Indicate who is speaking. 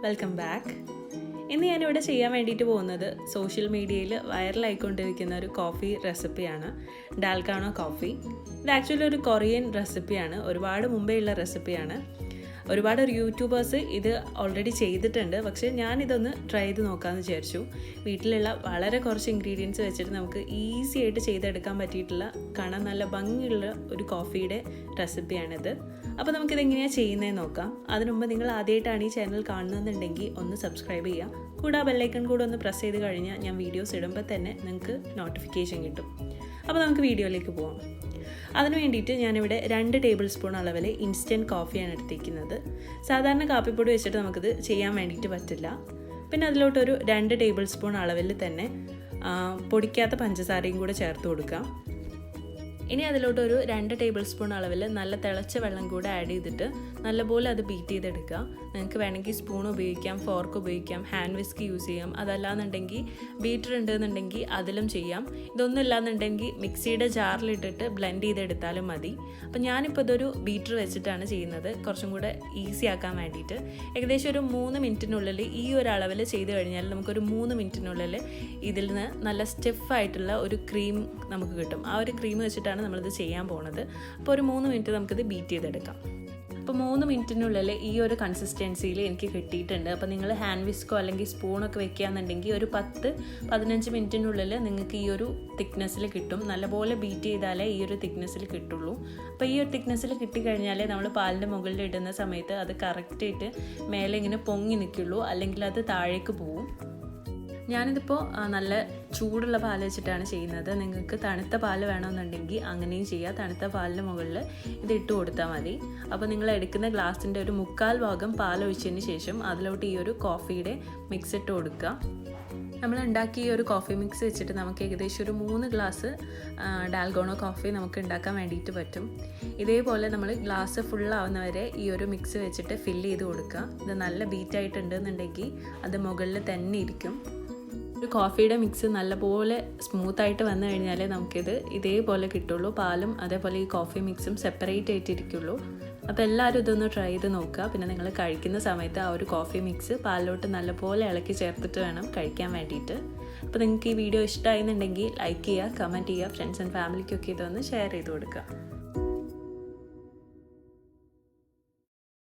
Speaker 1: Welcome back. ഇന്ന് ഞാനിവിടെ ചെയ്യാൻ വേണ്ടിയിട്ട് പോകുന്നത് സോഷ്യൽ മീഡിയയിൽ വൈറലായിക്കൊണ്ടിരിക്കുന്ന ഒരു കോഫി റെസിപ്പിയാണ്, ഡാൽഗോണ കോഫി. ഇത് ആക്ച്വലി ഒരു കൊറിയൻ റെസിപ്പിയാണ്, ഒരുപാട് മുമ്പേ ഉള്ള റെസിപ്പിയാണ്. ഒരുപാട് യൂട്യൂബേഴ്സ് ഇത് ഓൾറെഡി ചെയ്തിട്ടുണ്ട്, പക്ഷേ ഞാനിതൊന്ന് ട്രൈ ചെയ്ത് നോക്കാമെന്ന് വിചാരിച്ചു. വീട്ടിലുള്ള വളരെ കുറച്ച് ഇൻഗ്രീഡിയൻസ് വെച്ചിട്ട് നമുക്ക് ഈസി ആയിട്ട് ചെയ്തെടുക്കാൻ പറ്റിയിട്ടുള്ള, കാണാൻ നല്ല ഭംഗിയുള്ള ഒരു കോഫിയുടെ റെസിപ്പിയാണിത്. അപ്പോൾ നമുക്കിതെങ്ങനെയാണ് ചെയ്യുന്നതെന്ന് നോക്കാം. അതിനുമുമ്പ് നിങ്ങൾ ആദ്യമായിട്ടാണ് ഈ ചാനൽ കാണുന്നതെന്നുണ്ടെങ്കിൽ ഒന്ന് സബ്സ്ക്രൈബ് ചെയ്യുക. കൂടെ ബെല്ലൈക്കൺ കൂടെ ഒന്ന് പ്രസ് ചെയ്ത് കഴിഞ്ഞാൽ ഞാൻ വീഡിയോസ് ഇടുമ്പോൾ തന്നെ നിങ്ങൾക്ക് നോട്ടിഫിക്കേഷൻ കിട്ടും. അപ്പോൾ നമുക്ക് വീഡിയോയിലേക്ക് പോകാം. അതിന് വേണ്ടിയിട്ട് ഞാനിവിടെ 2 ടേബിൾ സ്പൂൺ അളവിൽ ഇൻസ്റ്റൻറ്റ് കോഫിയാണ് എടുത്തിരിക്കുന്നത്. സാധാരണ കാപ്പിപ്പൊടി വെച്ചിട്ട് നമുക്കിത് ചെയ്യാൻ വേണ്ടിയിട്ട് പറ്റില്ല. പിന്നെ അതിലോട്ടൊരു 2 ടേബിൾ സ്പൂൺ അളവിൽ തന്നെ പൊടിക്കാത്ത പഞ്ചസാരയും കൂടെ ചേർത്ത് കൊടുക്കാം. ഇനി അതിലോട്ടൊരു 2 ടേബിൾ സ്പൂൺ അളവിൽ നല്ല തിളച്ച വെള്ളം കൂടെ ആഡ് ചെയ്തിട്ട് നല്ലപോലെ അത് ബീറ്റ് ചെയ്തെടുക്കുക. നിങ്ങൾക്ക് വേണമെങ്കിൽ സ്പൂൺ ഉപയോഗിക്കാം, ഫോർക്ക് ഉപയോഗിക്കാം, ഹാൻഡ് വിസ്ക് യൂസ് ചെയ്യാം. അതല്ലാന്നുണ്ടെങ്കിൽ ബീറ്റർ ഉണ്ടെന്നുണ്ടെങ്കിൽ അതിലും ചെയ്യാം. ഇതൊന്നും ഇല്ലാന്നുണ്ടെങ്കിൽ മിക്സിയുടെ ജാറിലിട്ടിട്ട് ബ്ലെൻഡ് ചെയ്തെടുത്താലും മതി. അപ്പം ഞാനിപ്പോൾ ഇതൊരു ബീറ്റർ വെച്ചിട്ടാണ് ചെയ്യുന്നത്, കുറച്ചും കൂടെ ഈസി ആക്കാൻ വേണ്ടിയിട്ട്. ഏകദേശം ഒരു 3 മിനിറ്റിനുള്ളിൽ ഈ ഒരു അളവിൽ ചെയ്ത് കഴിഞ്ഞാൽ നമുക്കൊരു 3 മിനിറ്റിനുള്ളിൽ ഇതിൽ നിന്ന് നല്ല സ്റ്റിഫായിട്ടുള്ള ഒരു ക്രീം നമുക്ക് കിട്ടും. ആ ഒരു ക്രീം വെച്ചിട്ടാണ് നമ്മളിത് ചെയ്യാൻ പോകുന്നത്. അപ്പോൾ ഒരു 3 മിനിറ്റ് നമുക്കിത് ബീറ്റ് ചെയ്തെടുക്കാം. അപ്പോൾ 3 മിനിറ്റിനുള്ളിൽ ഈ ഒരു കൺസിസ്റ്റൻസിയിൽ എനിക്ക് കിട്ടിയിട്ടുണ്ട്. അപ്പോൾ നിങ്ങൾ ഹാൻഡ് വിസ്കോ അല്ലെങ്കിൽ സ്പൂണൊക്കെ വെക്കുകയാണെന്നുണ്ടെങ്കിൽ ഒരു 10-15 മിനിറ്റിനുള്ളിൽ നിങ്ങൾക്ക് ഈ ഒരു തിക്നെസ്സിൽ കിട്ടും. നല്ലപോലെ ബീറ്റ് ചെയ്താലേ ഈ ഒരു തിക്നെസ്സിൽ കിട്ടുള്ളൂ. അപ്പോൾ ഈ ഒരു തിക്നെസ്സിൽ കിട്ടിക്കഴിഞ്ഞാലേ നമ്മൾ പാലിൻ്റെ മുകളിൽ ഇടുന്ന സമയത്ത് അത് കറക്റ്റായിട്ട് മേലെ ഇങ്ങനെ പൊങ്ങി നിൽക്കുള്ളൂ, അല്ലെങ്കിൽ അത് താഴേക്ക് പോവും. ഞാനിതിപ്പോൾ നല്ല ചൂടുള്ള പാൽ വെച്ചിട്ടാണ് ചെയ്യുന്നത്. നിങ്ങൾക്ക് തണുത്ത പാൽ വേണമെന്നുണ്ടെങ്കിൽ അങ്ങനെയും ചെയ്യുക. തണുത്ത പാലിന് മുകളിൽ ഇത് ഇട്ട് കൊടുത്താൽ മതി. അപ്പോൾ നിങ്ങൾ എടുക്കുന്ന ഗ്ലാസിൻ്റെ ഒരു 1/4 ഭാഗം പാൽ ഒഴിച്ചതിന് ശേഷം അതിലോട്ട് ഈ ഒരു കോഫിയുടെ മിക്സ് ഇട്ട് കൊടുക്കുക. നമ്മൾ ഉണ്ടാക്കിയ ഈ ഒരു കോഫി മിക്സ് വെച്ചിട്ട് നമുക്ക് ഏകദേശം ഒരു 3 ഗ്ലാസ് ഡാൽഗോണ കോഫി നമുക്ക് ഉണ്ടാക്കാൻ വേണ്ടിയിട്ട് പറ്റും. ഇതേപോലെ നമ്മൾ ഗ്ലാസ് ഫുള്ളാവുന്നവരെ ഈ ഒരു മിക്സ് വെച്ചിട്ട് ഫില്ല് ചെയ്ത് കൊടുക്കുക. ഇത് നല്ല ബീറ്റായിട്ടുണ്ടെന്നുണ്ടെങ്കിൽ അത് മുകളിൽ തന്നെ ഇരിക്കും. ഒരു കോഫിയുടെ മിക്സ് നല്ലപോലെ സ്മൂത്തായിട്ട് വന്നു കഴിഞ്ഞാലേ നമുക്കിത് ഇതേപോലെ കിട്ടുള്ളൂ. പാലും അതേപോലെ ഈ കോഫി മിക്സും സെപ്പറേറ്റ് ആയിട്ടിരിക്കുള്ളൂ. അപ്പോൾ എല്ലാവരും ഇതൊന്ന് ട്രൈ ചെയ്ത് നോക്കുക. പിന്നെ നിങ്ങൾ കഴിക്കുന്ന സമയത്ത് ആ ഒരു കോഫി മിക്സ് പാലിലോട്ട് നല്ലപോലെ ഇളക്കി ചേർത്തിട്ട് വേണം കഴിക്കാൻ വേണ്ടിയിട്ട്. അപ്പോൾ നിങ്ങൾക്ക് ഈ വീഡിയോ ഇഷ്ടമായിരുന്നുണ്ടെങ്കിൽ ലൈക്ക് ചെയ്യുക, കമൻറ്റ് ചെയ്യുക, ഫ്രണ്ട്സ് ആൻഡ് ഫാമിലിക്കൊക്കെ ഇതൊന്ന് ഷെയർ ചെയ്ത് കൊടുക്കുക.